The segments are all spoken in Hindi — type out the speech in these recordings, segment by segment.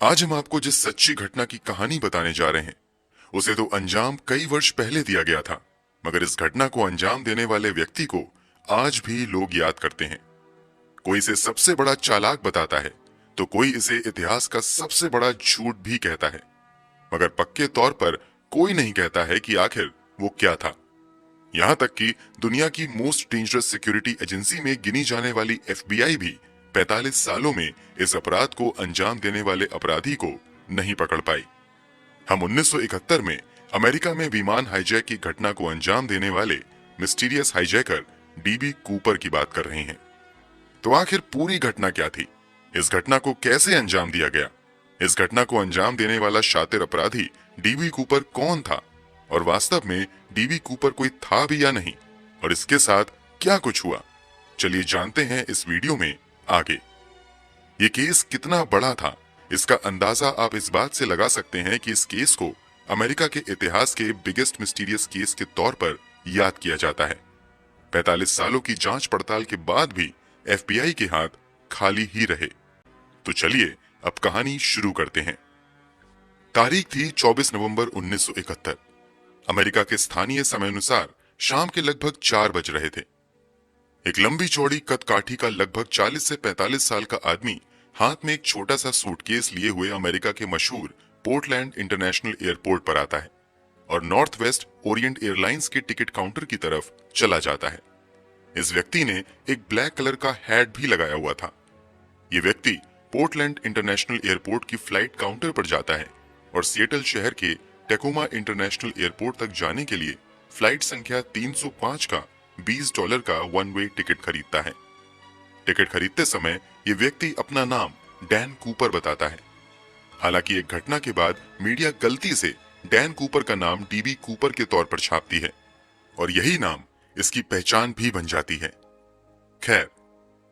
आज हम आपको जिस सच्ची घटना की कहानी बताने जा रहे हैं, उसे तो अंजाम कई वर्ष पहले दिया गया था, मगर इस घटना को अंजाम देने वाले व्यक्ति को आज भी लोग याद करते हैं। कोई इसे सबसे बड़ा चालाक बताता है, तो कोई इसे इतिहास का सबसे बड़ा झूठ भी कहता है, मगर पक्के तौर पर कोई नहीं कहता है कि आखिर वो क्या था। यहाँ तक कि दुनिया की मोस्ट डेंजरस सिक्योरिटी एजेंसी में गिनी जाने वाली FBI भी 45 सालों में इस अपराध को अंजाम देने वाले अपराधी को नहीं पकड़ पाई। हम 1971 में अमेरिका में विमान हाईजैक की घटना को अंजाम देने वाले मिस्टीरियस हाईजैकर DB कूपर की बात कर रहे हैं। तो आखिर पूरी घटना क्या थी? इस घटना को कैसे अंजाम दिया गया? इस घटना को अंजाम देने वाला शातिर अपराधी DB कूपर कौन था? और वास्तव में DB कूपर कोई था भी या नहीं? और इसके साथ क्या कुछ हुआ? चलिए जानते हैं इस वीडियो में आगे। ये केस कितना बड़ा था, इसका अंदाजा आप इस बात से लगा सकते हैं कि इस केस को अमेरिका के इतिहास के बिगेस्ट मिस्टीरियस केस के तौर पर याद किया जाता है। 45 सालों की जांच पड़ताल के बाद भी FBI के हाथ खाली ही रहे। तो चलिए अब कहानी शुरू करते हैं। तारीख थी 24 नवंबर 1971। अमेरिका के स्थानीय समय अनुसार शाम के लगभग 4 बज रहे थे। एक लंबी चौड़ी कदकाठी का लगभग 40 से 45 साल का आदमी हाथ में एक छोटा सा सूटकेस लिए हुए अमेरिका के मशहूर पोर्टलैंड इंटरनेशनल एयरपोर्ट पर आता है और नॉर्थ वेस्ट ओरिएंट एयरलाइंस के टिकट काउंटर की तरफ चला जाता है। इस व्यक्ति ने एक ब्लैक कलर का हैट भी लगाया हुआ था। ये व्यक्ति पोर्टलैंड इंटरनेशनल एयरपोर्ट की फ्लाइट काउंटर पर जाता है और सिएटल शहर के टेकोमा इंटरनेशनल एयरपोर्ट तक जाने के लिए फ्लाइट संख्या 305 का $20 का वन वे टिकट खरीदता है। टिकट खरीदते समय ये व्यक्ति अपना नाम डैन कूपर बताता है। हालांकि एक घटना के बाद मीडिया गलती से डैन कूपर का नाम DB कूपर के तौर पर छापती है और यही नाम इसकी पहचान भी बन जाती है। खैर,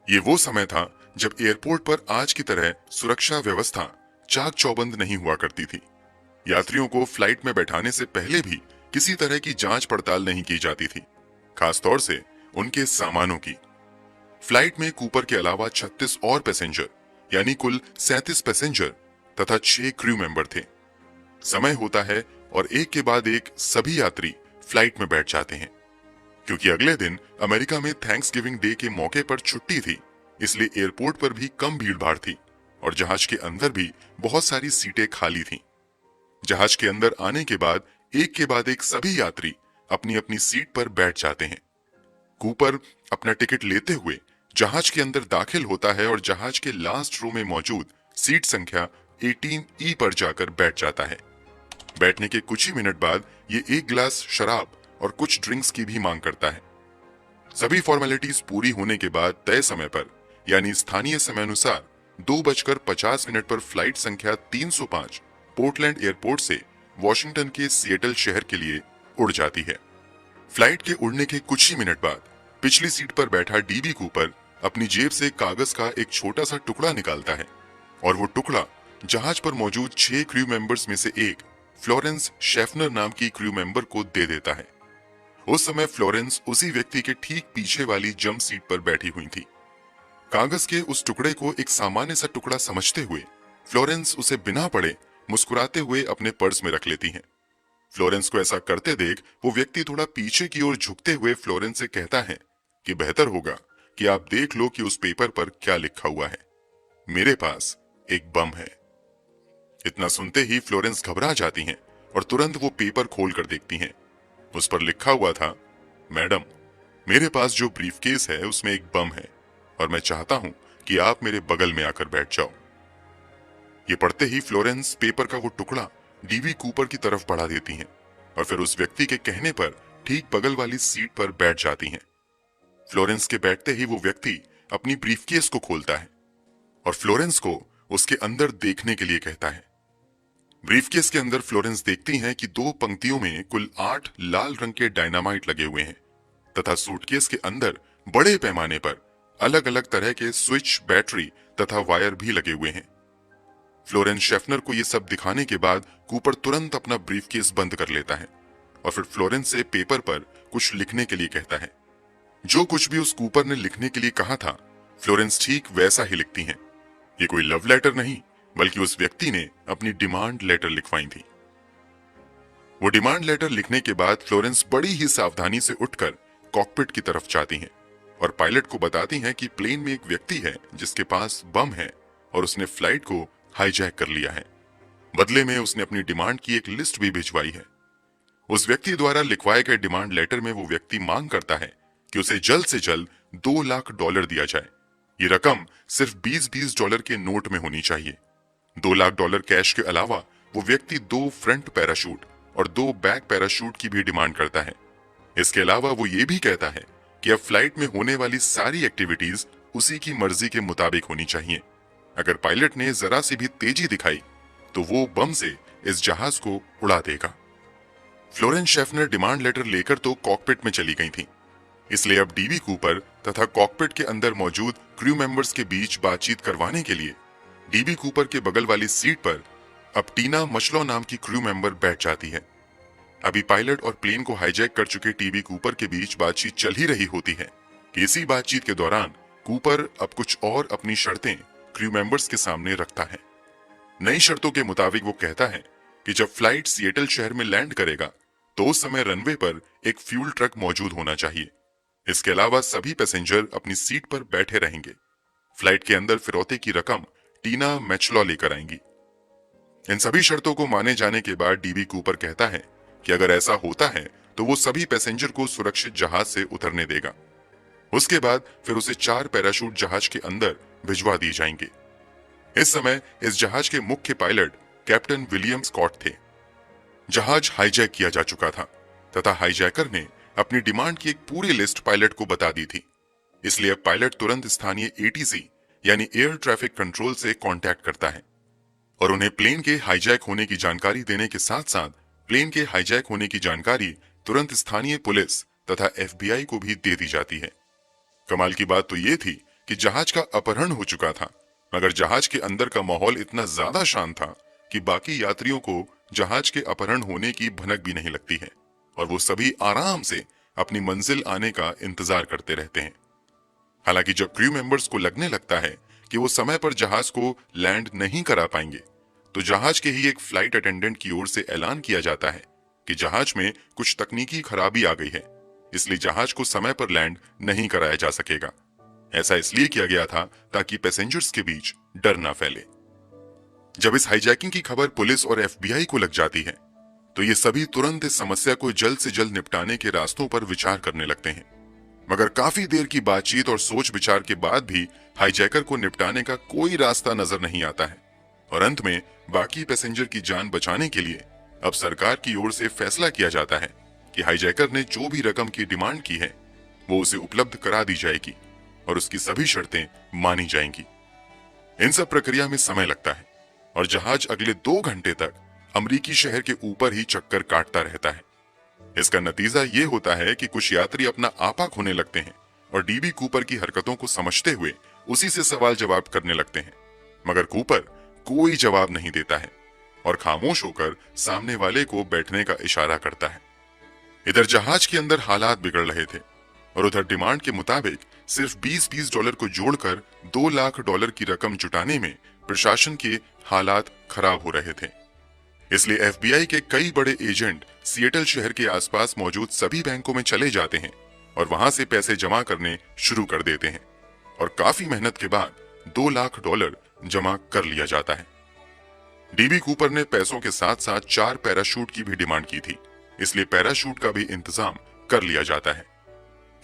ये वो समय था जब एयरपोर्ट पर आज की तरह सुरक्षा व्यवस्था चाक चौबंद नहीं हुआ करती थी। यात्रियों को फ्लाइट में बैठाने से पहले भी किसी तरह की जांच पड़ताल नहीं की जाती थी, खासतौर से उनके सामानों की। फ्लाइट में कूपर के अलावा 36 और पैसेंजर यानी कुल 37 पैसेंजर तथा 6 क्रू मेंबर थे। समय होता है और एक के बाद एक सभी यात्री फ्लाइट में बैठ जाते हैं। क्योंकि अगले दिन अमेरिका में थैंक्सगिविंग डे के मौके पर छुट्टी थी, इसलिए एयरपोर्ट पर भी कम भीड़-भाड़ थी और जहाज के अंदर भी बहुत सारी सीटें खाली थीं। जहाज के अंदर आने के बाद एक के बाद एक सभी यात्री अपनी अपनी सीट पर बैठ जाते हैं। कूपर अपना टिकट लेते हुए जहाज के अंदर दाखिल होता है और जहाज के लास्ट रो में मौजूद सीट संख्या 18E पर जाकर बैठ जाता है। बैठने के कुछ ही मिनट बाद ये एक गिलास शराब और कुछ ड्रिंक्स की भी मांग करता है। सभी फॉर्मेलिटीज पूरी होने के बाद तय समय पर यानी स्थानीय समय अनुसार 2:50 पर फ्लाइट संख्या 305 पोर्टलैंड एयरपोर्ट से वॉशिंगटन के सिएटल शहर के लिए उड़ जाती है। फ्लाइट के उड़ने के कुछ ही मिनट बाद पिछली सीट पर बैठा DB कूपर अपनी जेब से कागज का एक छोटा सा टुकड़ा निकालता है और वो टुकड़ा जहाज पर मौजूद 6 क्रू मेंबर्स में से एक फ्लोरेंस शेफनर नाम की क्रू मेंबर को दे देता है। उस समय फ्लोरेंस उसी व्यक्ति के ठीक पीछे वाली जंप सीट पर बैठी हुई थी। कागज के उस टुकड़े को एक सामान्य सा टुकड़ा समझते हुए फ्लोरेंस उसे बिना पढ़े मुस्कुराते हुए अपने पर्स में रख लेती हैं। फ्लोरेंस को ऐसा करते देख वो व्यक्ति थोड़ा पीछे की ओर झुकते हुए फ्लोरेंस से कहता है कि बेहतर होगा कि आप देख लो कि उस पेपर पर क्या लिखा हुआ है। मेरे पास एक बम है। इतना सुनते ही फ्लोरेंस घबरा जाती हैं और तुरंत वो पेपर खोल कर देखती हैं। उस पर लिखा हुआ था, मैडम, मेरे पास जो ब्रीफकेस है उसमें एक बम है और मैं चाहता हूं कि आप मेरे बगल में आकर बैठ जाओ। ये पढ़ते ही फ्लोरेंस पेपर का वो टुकड़ा DB कूपर की तरफ बढ़ा देती हैं और फिर उस व्यक्ति के कहने पर ठीक बगल वाली सीट पर बैठ जाती हैं। फ्लोरेंस के बैठते ही वो व्यक्ति अपनी ब्रीफकेस को खोलता है और फ्लोरेंस को उसके अंदर देखने के लिए कहता है। ब्रीफकेस के अंदर फ्लोरेंस देखती हैं कि 2 पंक्तियों में कुल 8 लाल रंग के डायनामाइट लगे हुए हैं तथा सूटकेस के अंदर बड़े पैमाने पर अलग अलग तरह के स्विच, बैटरी तथा वायर भी लगे हुए हैं। फ्लोरेंस शेफनर को यह सब दिखाने के बाद कूपर तुरंत अपना ब्रीफकेस बंद कर लेता है और फिर फ्लोरेंस से पेपर पर कुछ लिखने के लिए कहता है। जो कुछ भी उस कूपर ने लिखने के लिए कहा था, फ्लोरेंस ठीक वैसा ही लिखती हैं। ये कोई लव लेटर नहीं, बल्कि उस व्यक्ति ने अपनी डिमांड लेटर लिखवाई थी। वो डिमांड लेटर लिखने के बाद फ्लोरेंस बड़ी ही सावधानी से उठकर कॉकपिट की तरफ जाती हैं और पायलट को बताती हैं कि प्लेन में एक व्यक्ति है जिसके पास बम है और उसने फ्लाइट को हाईजैक कर लिया है। बदले में उसने अपनी डिमांड की एक लिस्ट भी भिजवाई है। उस व्यक्ति द्वारा लिखवाए गए डिमांड लेटर में वो व्यक्ति मांग करता है कि उसे जल्द से जल्द $2 लाख दिया जाए। ये रकम सिर्फ $20 के नोट में होनी चाहिए। $2 लाख कैश के अलावा वो व्यक्ति 2 फ्रंट पैराशूट और 2 बैक पैराशूट की भी डिमांड करता है। इसके अलावा वो ये भी कहता है कि अब फ्लाइट में होने वाली सारी एक्टिविटीज उसी की मर्जी के मुताबिक होनी चाहिए। अगर पायलट ने जरा सी भी तेजी दिखाई तो वो बम से इस जहाज को उड़ा देगा। फ्लोरेंस शेफनर डिमांड लेटर लेकर तो कॉकपिट में चली गई थी, इसलिए अब डीबी कूपर तथा कॉकपिट के अंदर मौजूद क्रू मेंबर्स के बीच बातचीत करवाने के लिए डीबी कूपर के बगल वाली सीट पर अब टीना मचलो नाम की क्रू मेंबर बैठ जाती है। अभी पायलट और प्लेन को हाईजैक कर चुके डीबी कूपर के बीच बातचीत चल ही रही होती है कि इसी बातचीत के दौरान कूपर अब कुछ और अपनी शर्तें क्रू मेंबर्स के सामने रखता है। नई शर्तों के मुताबिक वो कहता है कि जब फ्लाइट सिएटल शहर में लैंड करेगा तो उस समय रनवे पर एक फ्यूल ट्रक मौजूद होना चाहिए। इसके अलावा सभी पैसेंजर अपनी सीट पर बैठे रहेंगे। फ्लाइट के अंदर फिरौते की रकम टीना मैचलॉ लेकर आएंगी। इन सभी शर्तों को माने जाने के बाद डीबी कूपर कहता है कि अगर ऐसा होता है तो वो सभी पैसेंजर को सुरक्षित जहाज से उतरने देगा। उसके बाद फिर उसे 4 पैराशूट जहाज के अंदर भिजवा दिए जाएंगे। इस समय इस जहाज के मुख्य पायलट कैप्टन विलियम स्कॉट थे। जहाज हाईजैक किया जा चुका था तथा हाईजैकर ने अपनी डिमांड की एक पूरी लिस्ट पायलट को बता दी थी। इसलिए अब पायलट तुरंत स्थानीय एटीसी यानी एयर ट्रैफिक कंट्रोल से कांटेक्ट करता है और उन्हें प्लेन के हाईजैक होने की जानकारी देने के साथ साथ प्लेन के हाईजैक होने की जानकारी तुरंत स्थानीय पुलिस तथा एफबीआई को भी दे दी जाती है। कमाल की बात तो ये थी कि जहाज का अपहरण हो चुका था, मगर जहाज के अंदर का माहौल इतना ज्यादा शांत था कि बाकी यात्रियों को जहाज के अपहरण होने की भनक भी नहीं लगती है और वो सभी आराम से अपनी मंजिल आने का इंतजार करते रहते हैं। हालांकि जब क्रू मेंबर्स को लगने लगता है कि वो समय पर जहाज को लैंड नहीं करा पाएंगे तो जहाज के ही एक फ्लाइट अटेंडेंट की ओर से ऐलान किया जाता है कि जहाज में कुछ तकनीकी खराबी आ गई है, इसलिए जहाज को समय पर लैंड नहीं कराया जा सकेगा। ऐसा इसलिए किया गया था ताकि पैसेंजर्स के बीच डर ना फैले। जब इस हाईजैकिंग की खबर पुलिस और एफबीआई को लग जाती है तो ये सभी तुरंत इस समस्या को जल्द से जल्द निपटाने के रास्तों पर विचार करने लगते हैं। मगर काफी देर की बातचीत और सोच विचार के बाद भी हाईजैकर को निपटाने का कोई रास्ता नजर नहीं आता है और अंत में बाकी पैसेंजर की जान बचाने के लिए अब सरकार की ओर से फैसला किया जाता है कि हाईजैकर ने जो भी रकम की डिमांड की है वो उसे उपलब्ध करा दी जाएगी और उसकी सभी शर्तें मानी जाएंगी। इन सब प्रक्रिया में समय लगता है और जहाज अगले 2 घंटे तक अमरीकी शहर के ऊपर ही चक्कर काटता रहता है। इसका नतीजा ये होता है कि कुछ यात्री अपना आपा खोने लगते हैं और डीबी कूपर की हरकतों को समझते हुए उसी से सवाल जवाब करने लगते हैं, मगर कूपर कोई जवाब नहीं देता है और खामोश होकर सामने वाले को बैठने का इशारा करता है। इधर जहाज के अंदर हालात बिगड़ रहे थे और उधर डिमांड के मुताबिक सिर्फ $20 को जोड़कर $2 लाख की रकम जुटाने में प्रशासन के हालात खराब हो रहे थे। इसलिए एफबीआई के कई बड़े एजेंट सिएटल शहर के आसपास मौजूद सभी बैंकों में चले जाते हैं और वहां से पैसे जमा करने शुरू कर देते हैं और काफी मेहनत के बाद $2 लाख जमा कर लिया जाता है। डीबी कूपर ने पैसों के साथ साथ 4 पैराशूट की भी डिमांड की थी, इसलिए पैराशूट का भी इंतजाम कर लिया जाता है।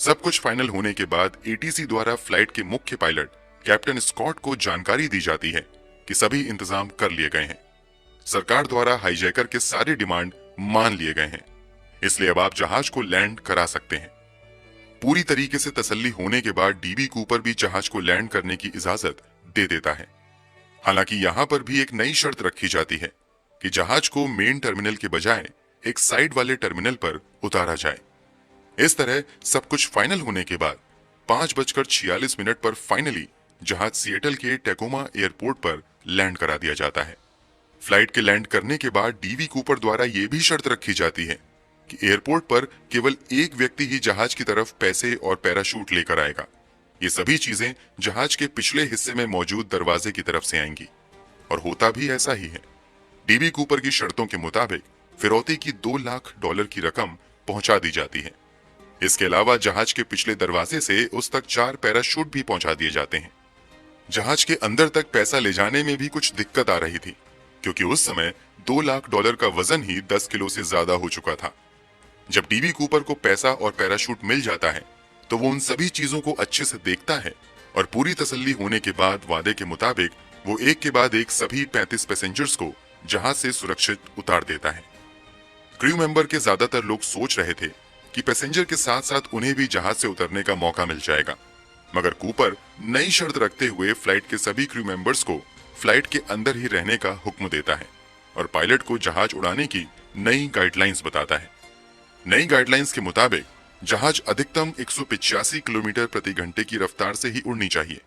सब कुछ फाइनल होने के बाद एटीसी द्वारा फ्लाइट के मुख्य पायलट कैप्टन स्कॉट को जानकारी दी जाती है कि सभी इंतजाम कर लिए गए हैं। सरकार द्वारा हाईजैकर के सारे डिमांड मान लिए गए हैं, इसलिए अब आप जहाज को लैंड करा सकते हैं। पूरी तरीके से तसल्ली होने के बाद डीबी कूपर भी जहाज को लैंड करने की इजाजत दे देता है। हालांकि यहां पर भी एक नई शर्त रखी जाती है कि जहाज को मेन टर्मिनल के बजाय एक साइड वाले टर्मिनल पर उतारा जाए। इस तरह सब कुछ फाइनल होने के बाद 5:46 पर फाइनली जहाज सिएटल के टेकोमा एयरपोर्ट पर लैंड करा दिया जाता है। फ्लाइट के लैंड करने के बाद डीबी कूपर द्वारा यह भी शर्त रखी जाती है कि एयरपोर्ट पर केवल एक व्यक्ति ही जहाज की तरफ पैसे और पैराशूट लेकर आएगा। ये सभी चीजें जहाज के पिछले हिस्से में मौजूद दरवाजे की तरफ से आएंगी। और होता भी ऐसा ही है। डीबी कूपर की शर्तों के मुताबिक फिरौती की $2 लाख की रकम पहुंचा दी जाती है। इसके अलावा जहाज के पिछले दरवाजे से उस तक 4 पैराशूट भी पहुंचा दिए जाते हैं। जहाज के अंदर तक पैसा ले जाने में भी कुछ दिक्कत आ रही थी, क्योंकि उस समय $2 लाख का वजन ही 10 किलो से ज्यादा हो चुका था। जब डीबी कूपर को पैसा और पैराशूट मिल जाता है तो वो उन सभी चीजों को अच्छे से देखता है और पूरी तसल्ली होने के बाद वादे के मुताबिक वो एक के बाद एक सभी 35 पैसेंजर्स को जहाज से सुरक्षित उतार देता है। क्रू मेंबर के ज्यादातर लोग सोच रहे थे कि पैसेंजर के साथ साथ उन्हें भी जहाज से उतरने का मौका मिल जाएगा, मगर कूपर नई शर्त रखते हुए फ्लाइट के सभी क्रू मेंबर्स को फ्लाइट के अंदर ही रहने का हुक्म देता है और पायलट को जहाज उड़ाने की नई गाइडलाइंस बताता है। नई गाइडलाइंस के मुताबिक जहाज अधिकतम 185 किलोमीटर प्रति घंटे की रफ्तार से ही उड़नी चाहिए।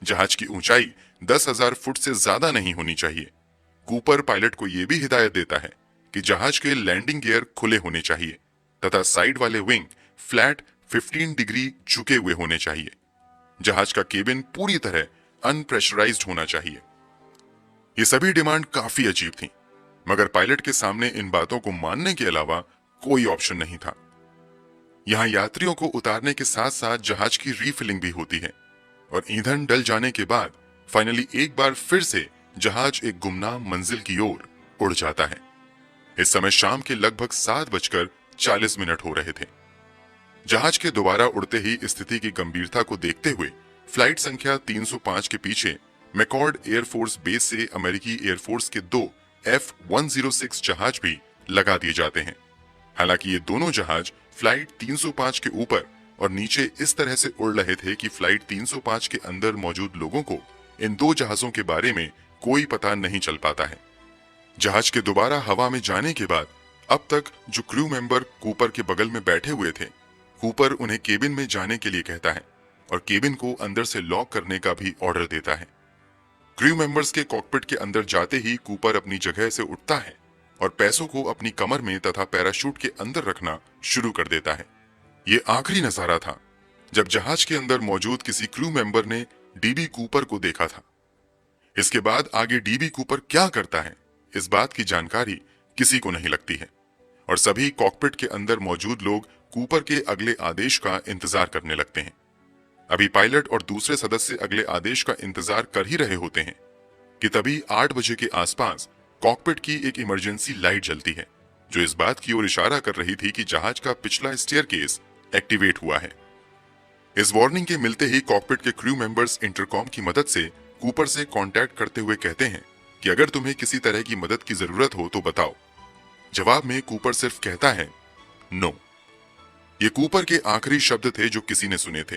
जहाज की ऊंचाई 10,000 फुट से ज्यादा नहीं होनी चाहिए। कूपर पायलट को यह भी हिदायत देता है कि जहाज के लैंडिंग गियर खुले होने चाहिए तथा साइड वाले विंग फ्लैट 15 डिग्री झुके हुए होने चाहिए। जहाज का केबिन पूरी तरह अनप्रेशराइज्ड होना चाहिए। ये सभी डिमांड काफी अजीब थी, मगर पायलट के सामने इन बातों को मानने के अलावा कोई ऑप्शन नहीं था। यहाँ यात्रियों को उतारने के साथ साथ जहाज की रीफिलिंग भी होती है और ईंधन डल जाने के बाद फाइनली एक बार फिर से जहाज एक गुमनाम मंजिल की ओर उड़ जाता है। इस समय शाम के लगभग 7:40 हो रहे थे। जहाज के दोबारा उड़ते ही स्थिति की गंभीरता को देखते हुए फ्लाइट संख्या 305 के पीछे मैकॉर्ड एयरफोर्स बेस से अमेरिकी एयरफोर्स के 2 F-106 जहाज भी लगा दिए जाते हैं। हालांकि ये दोनों जहाज फ्लाइट 305 के ऊपर और नीचे इस तरह से उड़ रहे थे कि फ्लाइट 305 के अंदर मौजूद लोगों को इन दो जहाजों के बारे में कोई पता नहीं चल पाता है। जहाज के दोबारा हवा में जाने के बाद अब तक जो क्रू मेंबर कूपर के बगल में बैठे हुए थे, कूपर उन्हें केबिन में जाने के लिए कहता है और केबिन को अंदर से लॉक करने का भी ऑर्डर देता है। क्रू मेंबर्स के कॉकपिट के अंदर जाते ही कूपर अपनी जगह से उठता है और पैसों को अपनी कमर में तथा पैराशूट के अंदर रखना शुरू कर देता है। ये आखिरी नजारा था जब जहाज के अंदर मौजूद किसी क्रू मेंबर ने डीबी कूपर को देखा था। इसके बाद आगे डीबी कूपर क्या करता है, इस बात की जानकारी किसी को नहीं लगती है और सभी कॉकपिट के अंदर मौजूद लोग कूपर के अगले आदेश का इंतजार करने लगते हैं। अभी पायलट और दूसरे सदस्य अगले आदेश का इंतजार कर ही रहे होते हैं कि तभी 8 बजे के आसपास कॉकपिट की एक इमरजेंसी लाइट जलती है, जो इस बात की ओर इशारा कर रही थी कि जहाज का पिछला स्टेयरकेस एक्टिवेट हुआ है। इस वार्निंग के मिलते ही कॉकपिट के क्रू मेंबर्स इंटरकॉम की मदद से कूपर से कांटेक्ट करते हुए कहते हैं कि अगर तुम्हें किसी तरह की मदद की जरूरत हो तो बताओ। जवाब में कूपर सिर्फ कहता है नो। ये कूपर के आखिरी शब्द थे जो किसी ने सुने थे।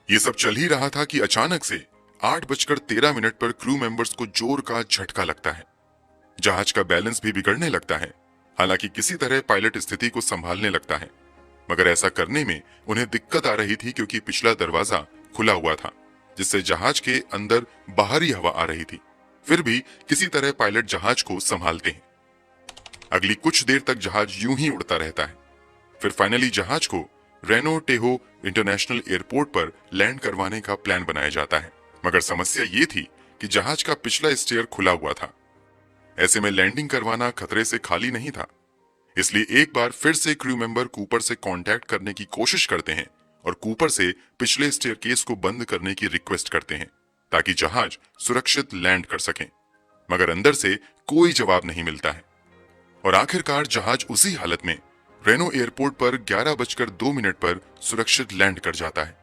ये सब चल ही रहा था कि अचानक से 8:13 पर क्रू मेंबर्स को जोर का झटका लगता है। जहाज का बैलेंस भी बिगड़ने लगता है। हालांकि किसी तरह पायलट स्थिति को संभालने लगता है, मगर ऐसा करने में उन्हें दिक्कत आ रही थी क्योंकि पिछला दरवाजा खुला हुआ था, जिससे जहाज के अंदर बाहरी हवा आ रही थी। फिर भी किसी तरह पायलट जहाज को संभालते हैं। अगली कुछ देर तक जहाज यूं ही उड़ता रहता है। फिर फाइनली जहाज को रेनो टेहो इंटरनेशनल एयरपोर्ट पर लैंड करवाने का प्लान बनाया जाता है, मगर समस्या ये थी कि जहाज का पिछला स्टेयर खुला हुआ था। ऐसे में लैंडिंग करवाना खतरे से खाली नहीं था। इसलिए एक बार फिर से क्रू मेंबर कूपर से कांटेक्ट करने की कोशिश करते हैं और कूपर से पिछले स्टेयरकेस को बंद करने की रिक्वेस्ट करते हैं ताकि जहाज सुरक्षित लैंड कर सकें, मगर अंदर से कोई जवाब नहीं मिलता है और आखिरकार जहाज उसी हालत में रेनो एयरपोर्ट पर 11:02 पर सुरक्षित लैंड कर जाता है।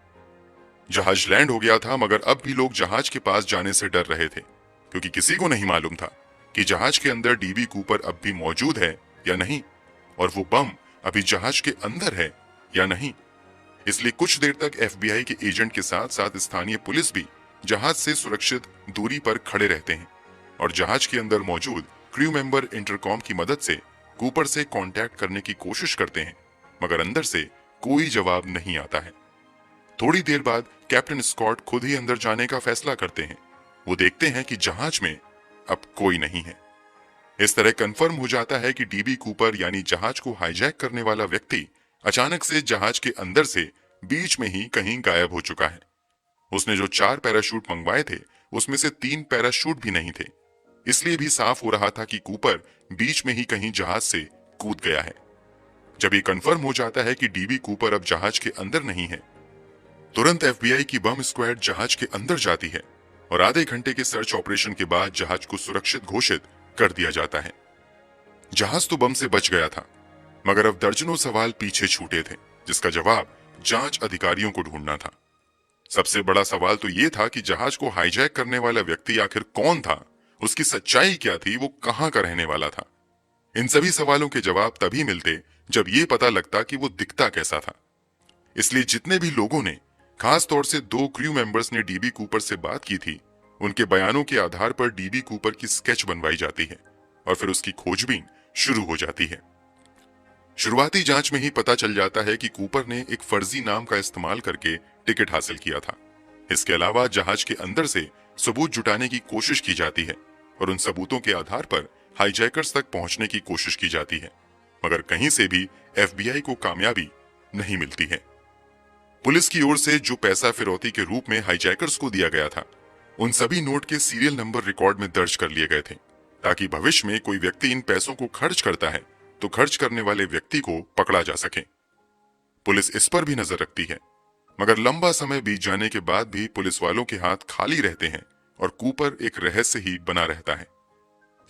जहाज लैंड हो गया था, मगर अब भी लोग जहाज के पास जाने से डर रहे थे क्योंकि किसी को नहीं मालूम था कि जहाज के अंदर डीबी कूपर अब भी मौजूद है या नहीं और वो बम अभी जहाज के अंदर है या नहीं। इसलिए कुछ देर तक एफबीआई के एजेंट के साथ साथ स्थानीय पुलिस भी जहाज से सुरक्षित दूरी पर खड़े रहते हैं और जहाज के अंदर मौजूद क्रू मेंबर इंटरकॉम की मदद से कूपर से कांटेक्ट करने की कोशिश करते हैं, मगर अंदर से कोई जवाब नहीं आता है। थोड़ी देर बाद कैप्टन स्कॉट खुद ही अंदर जाने का फैसला करते हैं। वो देखते हैं कि जहाज में अब कोई नहीं है। इस तरह कंफर्म हो जाता है कि डीबी कूपर यानी जहाज को हाईजैक करने वाला व्यक्ति अचानक से जहाज के अंदर से बीच में ही कहीं गायब हो चुका है। उसने जो 4 पैराशूट मंगवाए थे उसमें से 3 पैराशूट भी नहीं थे इसलिए भी साफ हो रहा था कि कूपर बीच में ही कहीं जहाज से कूद गया है। जब ये कंफर्म हो जाता है कि डीबी कूपर अब जहाज के अंदर नहीं है, तुरंत एफबीआई की बम स्क्वाड जहाज के अंदर जाती है और आधे घंटे के सर्च ऑपरेशन के बाद जहाज को सुरक्षित घोषित कर दिया जाता है। जहाज तो बम से बच गया था, मगर अब दर्जनों सवाल पीछे छूटे थे, जिसका जवाब जांच अधिकारियों को ढूंढना था। सबसे बड़ा सवाल तो यह था कि जहाज को हाईजैक करने वाला व्यक्ति आखिर कौन था, उसकी सच्चाई क्या थी, वो कहां का रहने वाला था। इन सभी सवालों के जवाब तभी मिलते जब ये पता लगता कि वो दिखता कैसा था। इसलिए जितने भी लोगों ने, खास तौर से 2 क्रू मेंबर्स ने डीबी कूपर से बात की थी, उनके बयानों के आधार पर डीबी कूपर की स्केच बनवाई जाती है और फिर उसकी खोजबीन शुरू हो जाती है। शुरुआती जांच में ही पता चल जाता है कि कूपर ने एक फर्जी नाम का इस्तेमाल करके टिकट हासिल किया था। इसके अलावा जहाज के अंदर से सबूत जुटाने की कोशिश की जाती है और उन सबूतों के आधार पर हाईजैकर्स तक पहुंचने की कोशिश की जाती है, मगर कहीं से भी एफबीआई को कामयाबी नहीं मिलती है। पुलिस की ओर से जो पैसा फिरौती के रूप में हाईजैकर्स को दिया गया था, उन सभी नोट के सीरियल नंबर रिकॉर्ड में दर्ज कर लिए गए थे, ताकि भविष्य में कोई व्यक्ति इन पैसों को खर्च करता है तो खर्च करने वाले व्यक्ति को पकड़ा जा सके। पुलिस इस पर भी नजर रखती है, मगर लंबा समय बीत जाने के बाद भी पुलिस वालों के हाथ खाली रहते हैं और कूपर एक रहस्य ही बना रहता है।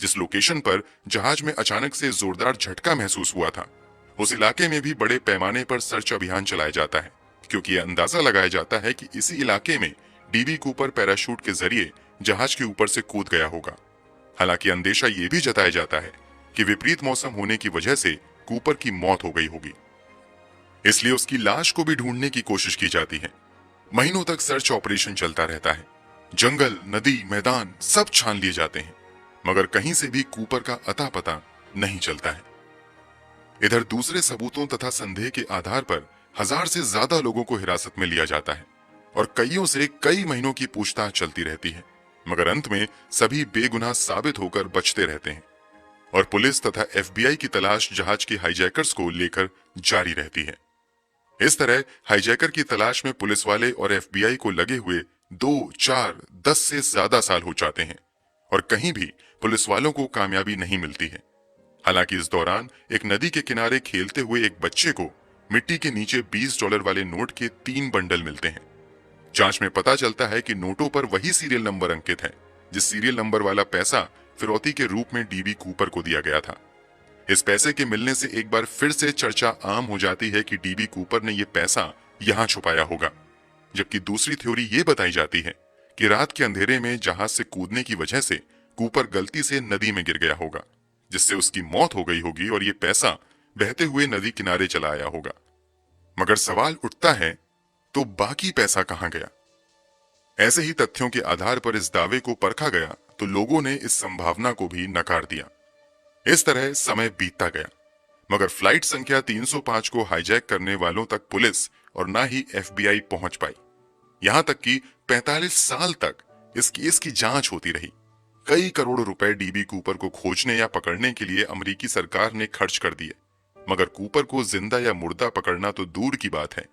जिस लोकेशन पर जहाज में अचानक से जोरदार झटका महसूस हुआ था, उस इलाके में भी बड़े पैमाने पर सर्च अभियान चलाया जाता है, क्योंकि यह अंदाजा लगाया जाता है कि इसी इलाके में डीबी कूपर पैराशूट के जरिए जहाज के ऊपर से कूद गया होगा। हालांकि अंदेशा यह भी जताया जाता है कि विपरीत मौसम होने की वजह से कूपर की मौत हो गई होगी, इसलिए उसकी लाश को भी ढूंढने की कोशिश की जाती है। महीनों तक सर्च ऑपरेशन चलता रहता है। जंगल, नदी, मैदान सब छान लिए जाते हैं, मगर कहीं से भी कूपर का अता पता नहीं चलता है। इधर दूसरे सबूतों तथा संदेह के आधार पर 1000 से ज्यादा लोगों को हिरासत में लिया जाता है और कईयों से कई महीनों की पूछताछ चलती रहती है, मगर अंत में सभी बेगुनाह साबित होकर बचते रहते हैं और पुलिस तथा एफबीआई की तलाश जहाज के हाईजैकर्स को लेकर जारी रहती है। इस तरह हाईजैकर की तलाश में पुलिस वाले और एफबीआई को लगे हुए 2, 4, 10 से ज्यादा साल हो जाते हैं और कहीं भी पुलिस वालों को कामयाबी नहीं मिलती है। हालांकि इस दौरान एक नदी के किनारे खेलते हुए एक बच्चे को मिट्टी के नीचे $20 वाले नोट के 3 बंडल मिलते हैं। जांच में पता चलता है कि नोटों पर वही सीरियल नंबर अंकित है जिस सीरियल नंबर वाला पैसा फिरौती के रूप में डीबी कूपर को दिया गया था। इस पैसे के मिलने से एक बार फिर से चर्चा आम हो जाती है कि डीबी कूपर ने यह पैसा यहां छुपाया होगा, जबकि दूसरी थ्योरी यह बताई जाती है कि रात के अंधेरे में जहाज से कूदने की वजह से कूपर गलती से नदी में गिर गया होगा, जिससे उसकी मौत हो गई होगी और ये पैसा बहते हुए नदी किनारे चला आया होगा। मगर सवाल उठता है, तो बाकी पैसा कहां गया? ऐसे ही तथ्यों के आधार पर इस दावे को परखा गया तो लोगों ने इस संभावना को भी नकार दिया। इस तरह समय बीतता गया, मगर फ्लाइट संख्या 305 को हाईजैक करने वालों तक पुलिस और ना ही एफबीआई पहुंच पाई। यहां तक कि 45 साल तक इस केस की जांच होती रही। कई करोड़ रुपए डीबी कूपर को खोजने या पकड़ने के लिए अमेरिकी सरकार ने खर्च कर दिए, मगर कूपर को जिंदा या मुर्दा पकड़ना तो दूर की बात है,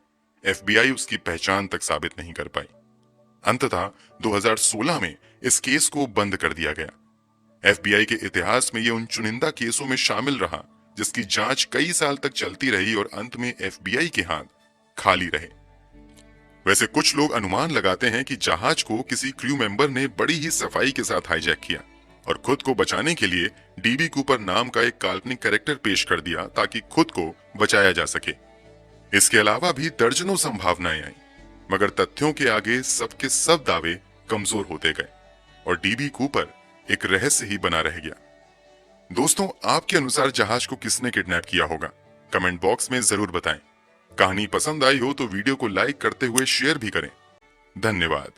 एफबीआई उसकी पहचान तक साबित नहीं कर पाई। अंततः 2016 में इस केस को बंद कर दिया गया। एफबीआई के इतिहास में यह उन चुनिंदा केसों में शामिल रहा जिसकी जांच कई साल तक चलती रही और अंत में एफबीआई के हाथ खाली रहे। वैसे कुछ लोग अनुमान लगाते हैं कि जहाज को किसी क्रू मेंबर ने बड़ी ही सफाई के साथ हाईजैक किया और खुद को बचाने के लिए डीबी कूपर नाम का एक काल्पनिक कैरेक्टर पेश कर दिया ताकि खुद को बचाया जा सके। इसके अलावा भी दर्जनों संभावनाएं आई, मगर तथ्यों के आगे सबके सब दावे कमजोर होते गए और डीबी कूपर एक रहस्य ही बना रह गया। दोस्तों, आपके अनुसार जहाज को किसने किडनैप किया होगा? कमेंट बॉक्स में जरूर बताएं। कहानी पसंद आई हो तो वीडियो को लाइक करते हुए शेयर भी करें। धन्यवाद।